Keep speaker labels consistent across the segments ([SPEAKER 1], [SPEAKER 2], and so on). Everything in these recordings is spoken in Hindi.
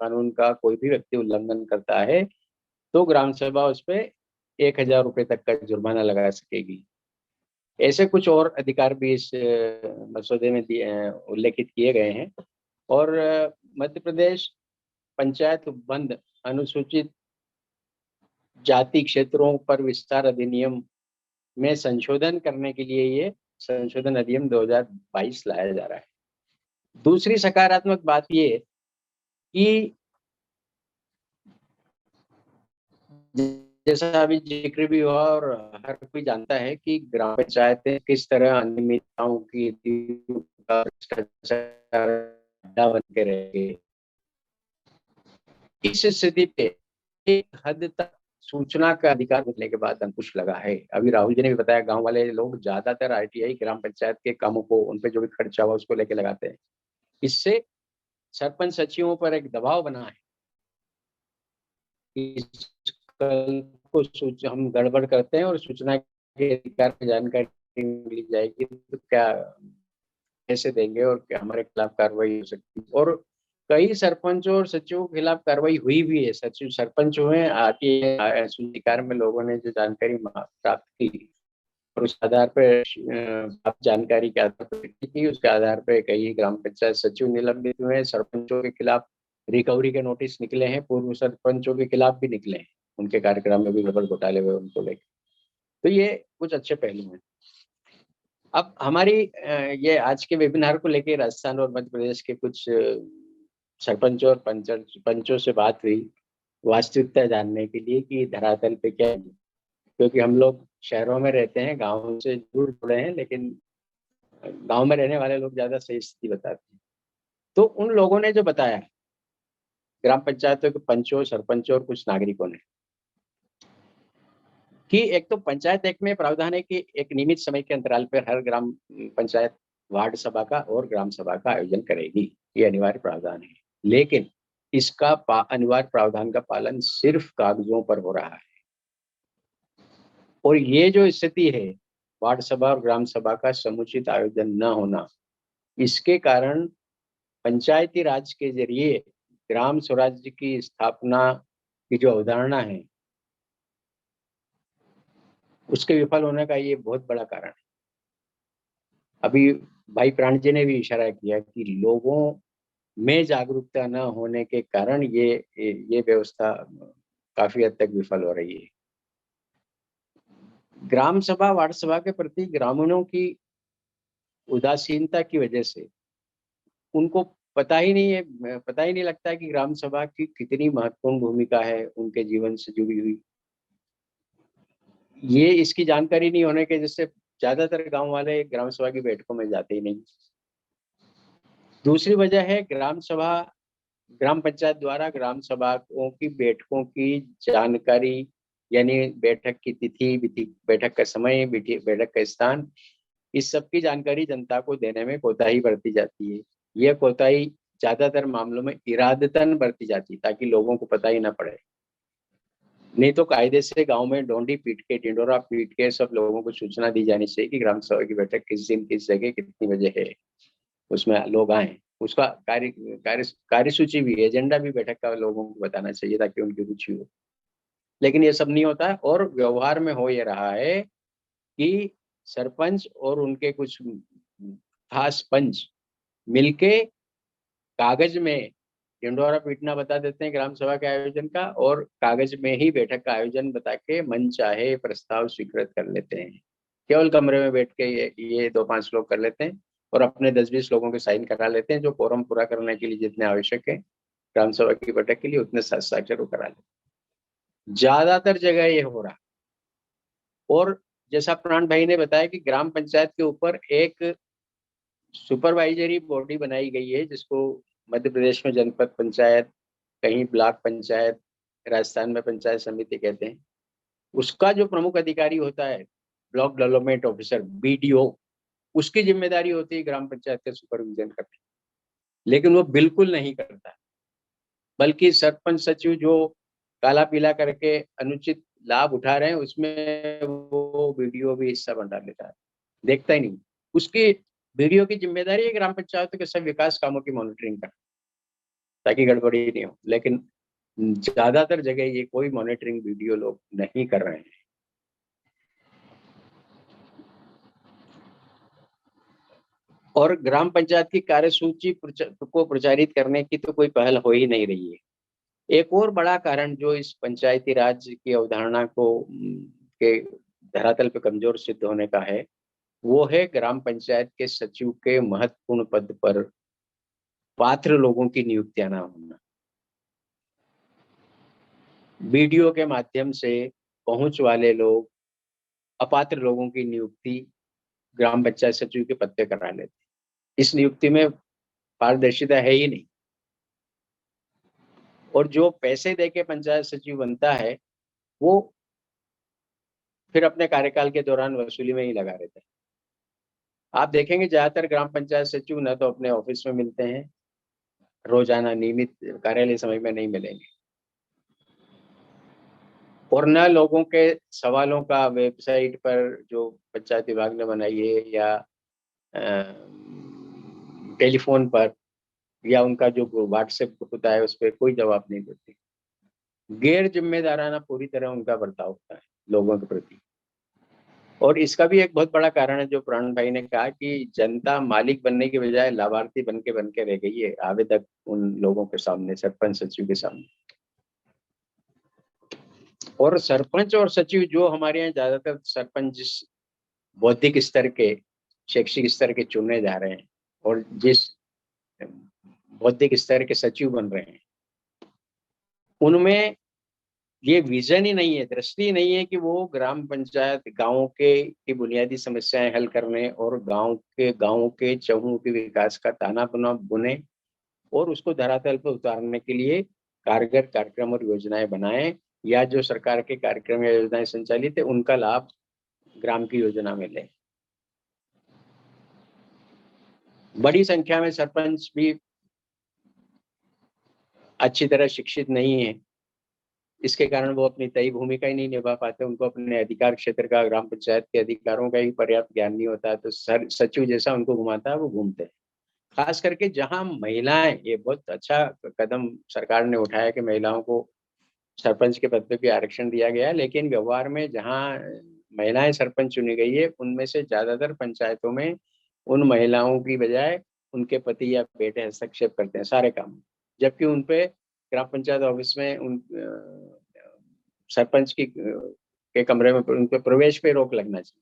[SPEAKER 1] कानून का कोई भी व्यक्ति उल्लंघन करता है तो ग्राम सभा उस पे 1,000 रुपए तक का जुर्माना लगा सकेगी। ऐसे कुछ और अधिकार भी इस मसौदे में उल्लेखित किए गए हैं। और मध्य प्रदेश पंचायत बंद अनुसूचित जाति क्षेत्रों पर विस्तार अधिनियम में संशोधन करने के लिए ये संशोधन अधिनियम 2022 लाया जा रहा है। दूसरी सकारात्मक बात ये कि जैसा अभी जिक्र भी हुआ और हर कोई जानता है कि ग्राम पंचायतें किस तरह अनियमितताओं की अड्डा बन के रहे। इस स्थिति पे एक हद तक सूचना का अधिकार मिलने के बाद अंकुश लगा है। अभी राहुल जी ने भी बताया, गांव वाले लोग ज्यादातर आरटीआई ग्राम पंचायत के कामों को, उन पे जो भी खर्चा हुआ उसको लेके लगाते हैं। इससे सरपंच सचिवों पर एक दबाव बना है कि कल को हम गड़बड़ करते हैं और सूचना के अधिकार की जानकारी मिल जाएगी तो क्या कैसे देंगे और क्या हमारे खिलाफ कार्रवाई हो सकती है। और कई सरपंचों और सचिवों के खिलाफ कार्रवाई हुई भी है। सचिव सरपंच हुए, अधिकार में लोगों ने जो जानकारी प्राप्त की और उस आधार पर प्राप्त जानकारी के आधार पर की, उसके आधार पर कई ग्राम पंचायत सचिव निलंबित हुए। सरपंचों के खिलाफ रिकवरी के नोटिस निकले हैं, पूर्व सरपंचों के खिलाफ भी निकले हैं, उनके कार्यक्रम में भी गड़बड़ घोटाले हुए उनको लेकर। तो ये कुछ अच्छे पहलू हैं। अब हमारी ये आज के वेबिनार को लेकर राजस्थान और मध्य प्रदेश के कुछ सरपंचों और पंचों से बात हुई वास्तविकता जानने के लिए कि धरातल पे क्या है। क्योंकि हम लोग शहरों में रहते हैं, गाँव से दूर जुड़े हैं, लेकिन गाँव में रहने वाले लोग ज्यादा सही स्थिति बताते हैं। तो उन लोगों ने जो बताया, ग्राम पंचायतों के पंचों, सरपंचों और कुछ नागरिकों ने, कि एक तो पंचायत एक्ट में प्रावधान है कि एक नियमित समय के अंतराल पर हर ग्राम पंचायत वार्ड सभा का और ग्राम सभा का आयोजन करेगी। ये अनिवार्य प्रावधान है, लेकिन इसका अनिवार्य प्रावधान का पालन सिर्फ कागजों पर हो रहा है। और ये जो स्थिति है, वार्ड सभा और ग्राम सभा का समुचित आयोजन न होना, इसके कारण पंचायती राज के जरिए ग्राम स्वराज्य की स्थापना की जो अवधारणा है, उसके विफल होने का ये बहुत बड़ा कारण है। अभी भाई प्राण जी ने भी इशारा किया कि लोगों में जागरूकता न होने के कारण ये व्यवस्था काफी हद तक विफल हो रही है। ग्राम सभा, वार्ड सभा के प्रति ग्रामीणों की उदासीनता की वजह से उनको पता ही नहीं लगता है कि ग्राम सभा की कितनी महत्वपूर्ण भूमिका है उनके जीवन से जुड़ी हुई। ये इसकी जानकारी नहीं होने के जिससे ज्यादातर गांव वाले ग्राम सभा की बैठकों में जाते ही नहीं। दूसरी वजह है ग्राम सभा, ग्राम पंचायत द्वारा ग्राम सभाओं की बैठकों की जानकारी, यानी बैठक की तिथि, बैठक का समय, बैठक का स्थान, इस सब की जानकारी जनता को देने में कोताही बरती जाती है। यह कोताही ज्यादातर मामलों में इरादतन बरती जाती है ताकि लोगों को पता ही ना पड़े। नहीं तो कायदे से गांव में डोंडी पीट के, ढिंडोरा पीट के सब लोगों को सूचना दी जानी चाहिए कि ग्राम सभा की बैठक किस दिन, किस जगह, कितनी बजे है, उसमें लोग आए। उसका कार्यसूची भी, एजेंडा भी बैठक का लोगों को बताना चाहिए ताकि उनकी रुचि हो। लेकिन ये सब नहीं होता है और व्यवहार में हो ये रहा है कि सरपंच और उनके कुछ खास पंच मिलके कागज में ढिंडोरा पीटना बता देते हैं ग्राम सभा के आयोजन का, और कागज में ही बैठक का आयोजन बता के मन चाहे प्रस्ताव स्वीकृत कर लेते हैं। केवल कमरे में बैठ के ये 2-5 लोग कर लेते हैं और अपने 10-20 लोगों के साइन करा लेते हैं, जो कोरम पूरा करने के लिए जितने आवश्यक है ग्राम सभा की बैठक के लिए, उतने हस्ताक्षर करा लेते हैं। ज्यादातर जगह ये हो रहा। और जैसा प्राण भाई ने बताया कि ग्राम पंचायत के ऊपर एक सुपरवाइजरी बॉडी बनाई गई है, जिसको मध्य प्रदेश में जनपद पंचायत, कहीं ब्लॉक पंचायत, राजस्थान में पंचायत समिति कहते हैं। उसका जो प्रमुख अधिकारी होता है ब्लॉक डेवलपमेंट ऑफिसर, बीडीओ, उसकी जिम्मेदारी होती है ग्राम पंचायत का सुपरविजन करना, लेकिन वो बिल्कुल नहीं करता। बल्कि सरपंच सचिव जो काला पीला करके अनुचित लाभ उठा रहे हैं, उसमें वो बीडीओ भी हिस्सा बना लेता है, देखता ही नहीं। उसकी बीडीओ की जिम्मेदारी है ग्राम पंचायतों के सब विकास कामों की मॉनिटरिंग करना। ताकि गड़बड़ी नहीं हो। लेकिन ज्यादातर जगह ये कोई मॉनिटरिंग वीडियो लोग नहीं कर रहे हैं। और ग्राम पंचायत की कार्यसूची को प्रचारित करने की तो कोई पहल हो ही नहीं रही है। एक और बड़ा कारण जो इस पंचायती राज की अवधारणा को के धरातल पे कमजोर सिद्ध होने का है, वो है ग्राम पंचायत के सचिव के महत्वपूर्ण पद पर पात्र लोगों की नियुक्तियां न होना। वीडियो के माध्यम से पहुंच वाले लोग अपात्र लोगों की नियुक्ति ग्राम पंचायत सचिव के पद पे करा लेते। इस नियुक्ति में पारदर्शिता है ही नहीं। और जो पैसे देके पंचायत सचिव बनता है वो फिर अपने कार्यकाल के दौरान वसूली में ही लगा रहता है। आप देखेंगे ज्यादातर ग्राम पंचायत सचिव न तो अपने ऑफिस में मिलते हैं, रोजाना नियमित कार्यालय समय में नहीं मिलेंगे, और न लोगों के सवालों का वेबसाइट पर जो पंचायत विभाग ने बनाई है या टेलीफोन पर या उनका जो व्हाट्सएप होता है उस पर कोई जवाब नहीं देते। गैर जिम्मेदाराना पूरी तरह उनका बर्ताव होता है लोगों के प्रति। और इसका भी एक बहुत बड़ा कारण है जो प्राण भाई ने कहा कि जनता मालिक बनने के बजाय लाभार्थी बन के रह गई है आवेदक उन लोगों के सामने, सरपंच सचिव के सामने। और सरपंच और सचिव जो हमारे यहाँ ज्यादातर सरपंच जिस बौद्धिक स्तर के, शैक्षिक स्तर के चुने जा रहे हैं और जिस बौद्धिक स्तर के सचिव बन रहे हैं, उनमें ये विजन ही नहीं है, दृष्टि नहीं है कि वो ग्राम पंचायत गांवों के की बुनियादी समस्याएं हल करने और गांवों के चहुओं के विकास का ताना बाना बुने और उसको धरातल पर उतारने के लिए कारगर कार्यक्रम और योजनाएं बनाएं, या जो सरकार के कार्यक्रम या योजनाएं संचालित है उनका लाभ ग्राम की योजना में लें। बड़ी संख्या में सरपंच भी अच्छी तरह शिक्षित नहीं है, इसके कारण वो अपनी तय भूमिका ही नहीं निभा पाते। उनको अपने अधिकार क्षेत्र का, ग्राम पंचायत के अधिकारों का ही पर्याप्त ज्ञान नहीं होता है, तो सचिव जैसा उनको घुमाता है वो घूमते हैं। खास करके जहां महिलाएं, ये बहुत अच्छा कदम सरकार ने उठाया कि महिलाओं को सरपंच के पद पे भी आरक्षण दिया गया है, लेकिन व्यवहार में जहां महिलाएं सरपंच चुनी गई है उनमें से ज्यादातर पंचायतों में उन महिलाओं की बजाय उनके पति या बेटे हस्तक्षेप करते हैं सारे काम, जबकि उनपे ग्राम पंचायत ऑफिस में उन सरपंच की के कमरे में उन पे प्रवेश पे रोक लगना चाहिए।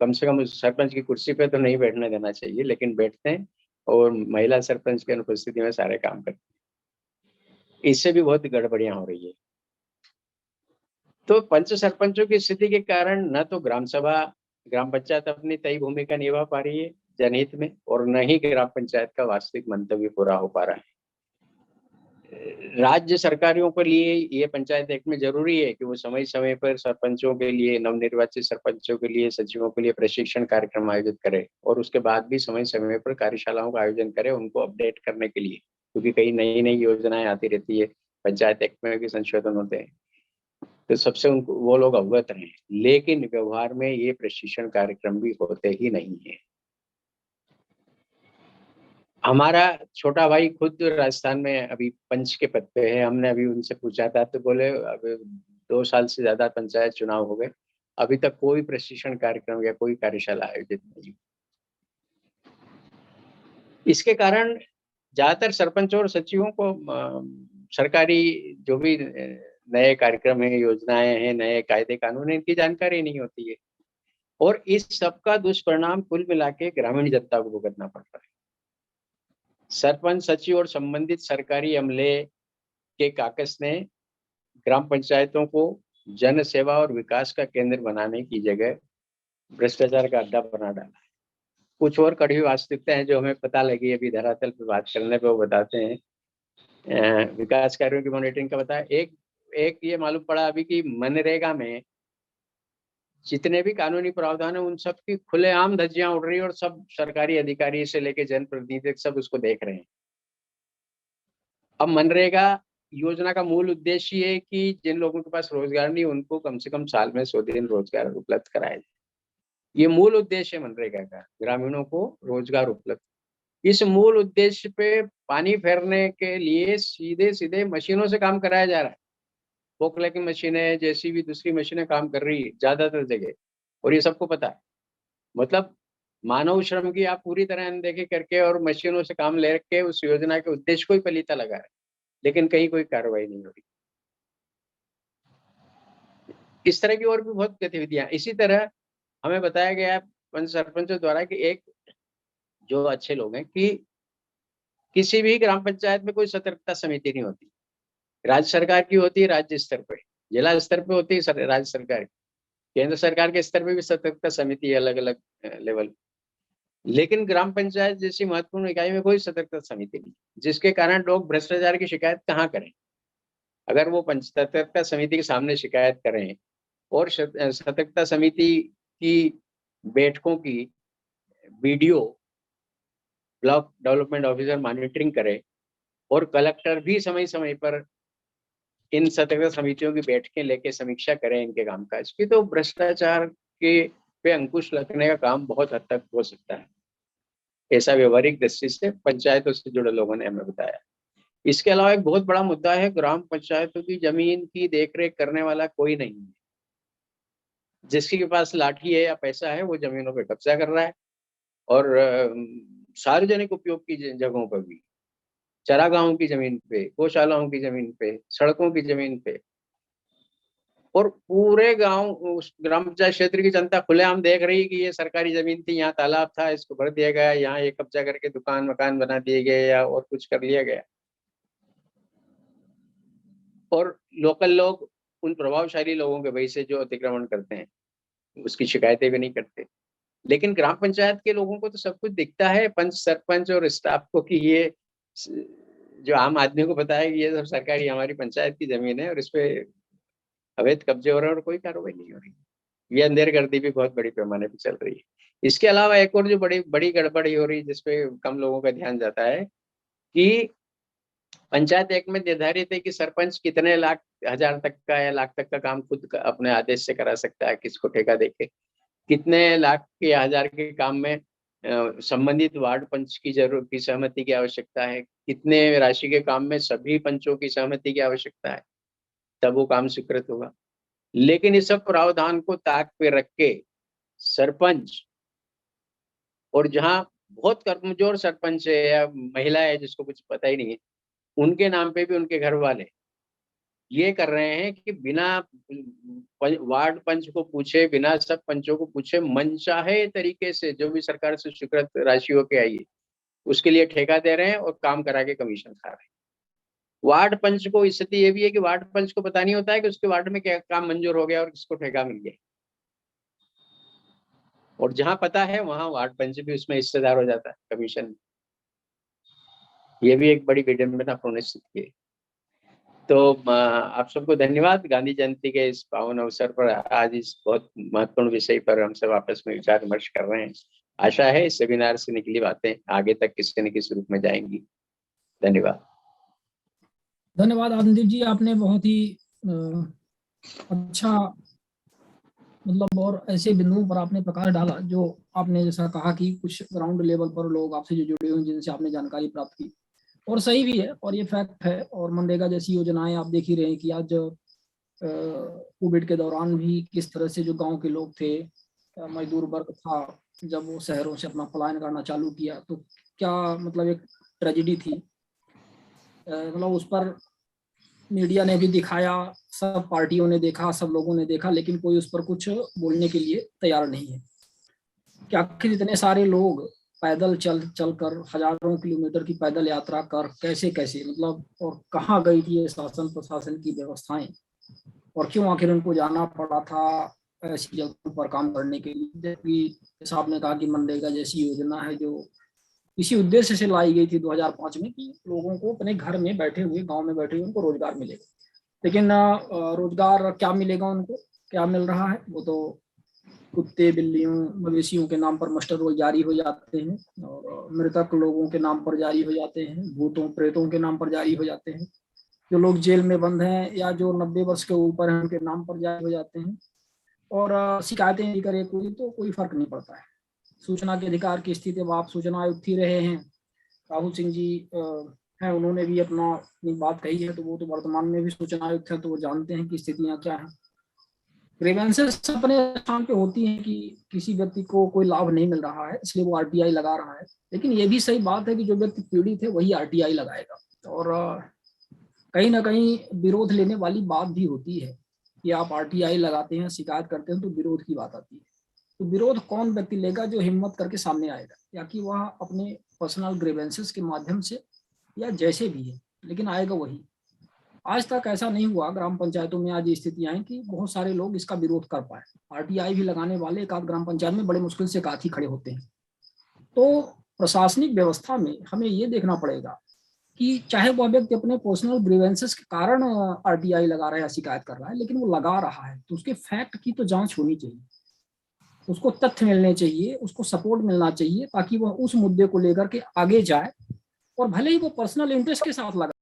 [SPEAKER 1] कम से कम उस सरपंच की कुर्सी पे तो नहीं बैठने देना चाहिए, लेकिन बैठते हैं और महिला सरपंच की अनुपस्थिति में सारे काम करते हैं। इससे भी बहुत गड़बड़ियां हो रही है। तो पंच सरपंचों की स्थिति के कारण न तो ग्राम सभा, ग्राम पंचायत अपनी तय भूमिका निभा पा रही है जनहित में, और न ही ग्राम पंचायत का वास्तविक मंतव्य पूरा हो पा रहा है। राज्य सरकारों के लिए ये पंचायत एक्ट में जरूरी है कि वो समय समय पर सरपंचों के लिए, नवनिर्वाचित सरपंचों के लिए, सचिवों के लिए प्रशिक्षण कार्यक्रम आयोजित करे, और उसके बाद भी समय समय पर कार्यशालाओं का आयोजन करे उनको अपडेट करने के लिए, क्योंकि कई नई नई योजनाएं आती रहती है, पंचायत एक्ट में भी संशोधन होते हैं, तो सबसे उनको वो लोग अवगत रहें। लेकिन व्यवहार में ये प्रशिक्षण कार्यक्रम भी होते ही नहीं है। हमारा छोटा भाई खुद राजस्थान में अभी पंच के पद पे है। हमने अभी उनसे पूछा था तो बोले अब 2 साल से ज्यादा पंचायत चुनाव हो गए, अभी तक कोई प्रशिक्षण कार्यक्रम या कोई कार्यशाला आयोजित नहीं। इसके कारण ज्यादातर सरपंचों और सचिवों को सरकारी जो भी नए कार्यक्रम है, योजनाएं हैं, नए कायदे कानून है, इनकी जानकारी नहीं होती है, और इस सब का दुष्परिणाम कुल मिला के ग्रामीण जनता को भुगतना पड़ रहा है। सरपंच, सचिव और संबंधित सरकारी अमले के काकस ने ग्राम पंचायतों को जन सेवा और विकास का केंद्र बनाने की जगह भ्रष्टाचार का अड्डा बना डाला। कुछ और कड़वी वास्तविकता है जो हमें पता लगी अभी धरातल पर बात करने पे, वो बताते हैं। विकास कार्यों की मॉनिटरिंग का बताया। एक ये मालूम पड़ा अभी कि मनरेगा में जितने भी कानूनी प्रावधान है उन सब की खुलेआम धज्जियां उड़ रही है, और सब सरकारी अधिकारी से लेके जनप्रतिनिधि सब उसको देख रहे हैं। अब मनरेगा योजना का मूल उद्देश्य ये है कि जिन लोगों के पास रोजगार नहीं उनको कम से कम साल में 100 दिन रोजगार उपलब्ध कराया जाए। ये मूल उद्देश्य है मनरेगा का, ग्रामीणों को रोजगार उपलब्ध। इस मूल उद्देश्य पे पानी फेरने के लिए सीधे सीधे मशीनों से काम कराया जा रहा है। पोकले की मशीनें, जैसी भी दूसरी मशीनें काम कर रही है ज्यादातर जगह, और ये सबको पता है। मतलब मानव श्रम की आप पूरी तरह अनदेखी करके और मशीनों से काम ले के उस योजना के उद्देश्य को ही पलीता लगा रहे, लेकिन कहीं कोई कार्रवाई नहीं हो रही। इस तरह की और भी बहुत गतिविधियां। इसी तरह हमें बताया गया पंच सरपंचों द्वारा कि एक जो अच्छे लोग हैं कि किसी भी ग्राम पंचायत में कोई सतर्कता समिति नहीं होती। राज्य सरकार की होती है राज्य स्तर पे, जिला स्तर पे होती है राज्य सरकार की, केंद्र सरकार के स्तर पे भी सतर्कता समिति है अलग अलग लेवल। लेकिन ग्राम पंचायत जैसी महत्वपूर्ण इकाई में कोई सतर्कता समिति नहीं, जिसके कारण लोग भ्रष्टाचार की शिकायत कहाँ करें। अगर वो सतर्कता समिति के सामने शिकायत करें और सतर्कता समिति की बैठकों की video block development officer monitoring करे और कलेक्टर भी समय समय पर इन सतर्कता समितियों की बैठकें लेके समीक्षा करें इनके कामकाज की, तो भ्रष्टाचार के पे अंकुश लगने का काम बहुत हद तक हो सकता है। ऐसा व्यवहारिक दृष्टि से पंचायतों से जुड़े लोगों ने हमें बताया। इसके अलावा एक बहुत बड़ा मुद्दा है, ग्राम पंचायतों की जमीन की देखरेख करने वाला कोई नहीं है। जिसके पास लाठी है या पैसा है वो जमीनों पे कब्जा कर रहा है, और सार्वजनिक उपयोग की जगहों पर भी, चरागाहों की जमीन पे, गौशालाओं की जमीन पे, सड़कों की जमीन पे, और पूरे गांव उस ग्राम पंचायत क्षेत्र की जनता खुलेआम देख रही है कि ये सरकारी जमीन थी, यहाँ तालाब था, इसको भर दिया गया, यहाँ ये कब्जा करके दुकान मकान बना दिए गए या और कुछ कर लिया गया। और लोकल लोग उन प्रभावशाली लोगों के वजह से जो अतिक्रमण करते हैं उसकी शिकायतें भी नहीं करते। लेकिन ग्राम पंचायत के लोगों को तो सब कुछ दिखता है, पंच सरपंच और स्टाफ को, कि ये जो आम आदमी को पता है कि ये सब सरकारी हमारी पंचायत की जमीन है और इस पे अवैध कब्जे हो रहे हैं और कोई कार्रवाई नहीं हो रही। ये अंधेरगर्दी भी बहुत बड़ी पैमाने पर चल रही है। इसके अलावा एक और जो बड़ी बड़ी गड़बड़ी हो रही है जिसपे कम लोगों का ध्यान जाता है कि पंचायत एक्ट में निर्धारित है कि सरपंच कितने लाख हजार तक का या लाख तक का काम खुद अपने आदेश से करा सकता है, किसको ठेका देके, कितने लाख के हजार के काम में संबंधित वार्ड पंच की जरूरत की सहमति की आवश्यकता है, कितने राशि के काम में सभी पंचों की सहमति की आवश्यकता है, तब वो काम स्वीकृत होगा। लेकिन इस सब प्रावधान को ताक पे रख के सरपंच, और जहां बहुत कमजोर सरपंच है या महिला है जिसको कुछ पता ही नहीं है, उनके नाम पे भी उनके घर वाले ये कर रहे हैं कि बिना वार्ड पंच को पूछे, बिना सब पंचों को पूछे, मनचाहे तरीके से जो भी सरकार से स्वीकृत राशि होके आई है उसके लिए ठेका दे रहे हैं और काम करा के कमीशन खा रहे हैं। वार्ड पंच को स्थिति ये भी है कि वार्ड पंच को पता नहीं होता है कि उसके वार्ड में क्या काम मंजूर हो गया और किसको ठेका मिल गया, और जहां पता है वहां वार्ड पंच भी उसमें हिस्सेदार हो जाता है कमीशन। ये भी एक बड़ी विडंबनापूर्ण स्थिति है। तो आप सबको धन्यवाद। गांधी जयंती के इस पावन अवसर पर आज इस बहुत महत्वपूर्ण विषय पर हम सब आपस में विचार विमर्श कर रहे हैं। आशा है इस सेमिनार से निकली बातें आगे तक किसी न किसी रूप में जाएंगी। धन्यवाद।
[SPEAKER 2] धन्यवाद आनंददीप जी, आपने बहुत ही अच्छा मतलब और ऐसे बिंदुओं पर आपने प्रकाश डाला जो आपने जैसा कहा कि कुछ ग्राउंड लेवल पर लोग आपसे जो जुड़े हुए जिनसे आपने जानकारी प्राप्त की, और सही भी है और ये फैक्ट है। और मनरेगा जैसी योजनाएं आप देख ही रहे हैं कि आज कोविड के दौरान भी किस तरह से जो गांव के लोग थे, मजदूर वर्ग था, जब वो शहरों से अपना पलायन करना चालू किया तो क्या मतलब एक ट्रेजेडी थी। मतलब उस पर मीडिया ने भी दिखाया, सब पार्टियों ने देखा, सब लोगों ने देखा, लेकिन कोई उस पर कुछ बोलने के लिए तैयार नहीं है कि आखिर इतने सारे लोग पैदल चल कर हजारों किलोमीटर की पैदल यात्रा कर कैसे कैसे मतलब और कहाँ गई थी ये शासन प्रशासन की व्यवस्थाएं, और क्यों आखिर उनको जाना पड़ा था ऐसी जगहों पर काम करने के लिए। जबकि जैसा आपने कहा कि मनरेगा जैसी योजना है जो इसी उद्देश्य से लाई गई थी 2005 में कि लोगों को अपने घर में बैठे हुए, गांव में बैठे हुए उनको रोजगार मिलेगा। लेकिन रोजगार क्या मिलेगा उनको, क्या मिल रहा है, वो तो कुत्ते बिल्लियों मवेशियों के नाम पर मास्टर रोल जारी हो जाते हैं, और मृतक लोगों के नाम पर जारी हो जाते हैं, भूतों प्रेतों के नाम पर जारी हो जाते हैं, जो लोग जेल में बंद हैं या जो 90 वर्ष के ऊपर हैं उनके नाम पर जारी हो जाते हैं। और शिकायतें नहीं करे कोई तो कोई फर्क नहीं पड़ता है। सूचना के अधिकार की स्थिति, अब आप सूचना आयुक्त ही रहे हैं, राहुल सिंह जी हैं, उन्होंने भी अपनी बात कही है, तो वो तो वर्तमान में भी सूचना आयुक्त है, तो वो जानते हैं कि स्थितियां क्या हैं। ग्रीवेंसेस अपने स्थान पे होती हैं कि किसी व्यक्ति को कोई लाभ नहीं मिल रहा है इसलिए वो आरटीआई लगा रहा है, लेकिन ये भी सही बात है कि जो व्यक्ति पीड़ित है वही आरटीआई लगाएगा। और कहीं ना कहीं विरोध लेने वाली बात भी होती है कि आप आरटीआई लगाते हैं, शिकायत करते हैं, तो विरोध की बात आती है। तो विरोध कौन व्यक्ति लेगा जो हिम्मत करके सामने आएगा, या कि वह अपने पर्सनल ग्रीवेंसेस के माध्यम से या जैसे भी है, लेकिन आएगा वही। आज तक ऐसा नहीं हुआ ग्राम पंचायतों में आज स्थितियां हैं कि बहुत सारे लोग इसका विरोध कर पाए। आरटीआई भी लगाने वाले एक आध ग्राम पंचायत में बड़े मुश्किल से काथी खड़े होते हैं। तो प्रशासनिक व्यवस्था में हमें ये देखना पड़ेगा कि चाहे वह व्यक्ति अपने पर्सनल ग्रीवेंसेस के कारण आरटीआई लगा रहा है या शिकायत कर रहा है, लेकिन वो लगा रहा है तो उसके फैक्ट की तो जांच होनी चाहिए, उसको तथ्य मिलने चाहिए, उसको सपोर्ट मिलना चाहिए, ताकि वह उस मुद्दे को लेकर के आगे जाए। और भले ही वो पर्सनल इंटरेस्ट के साथ लगा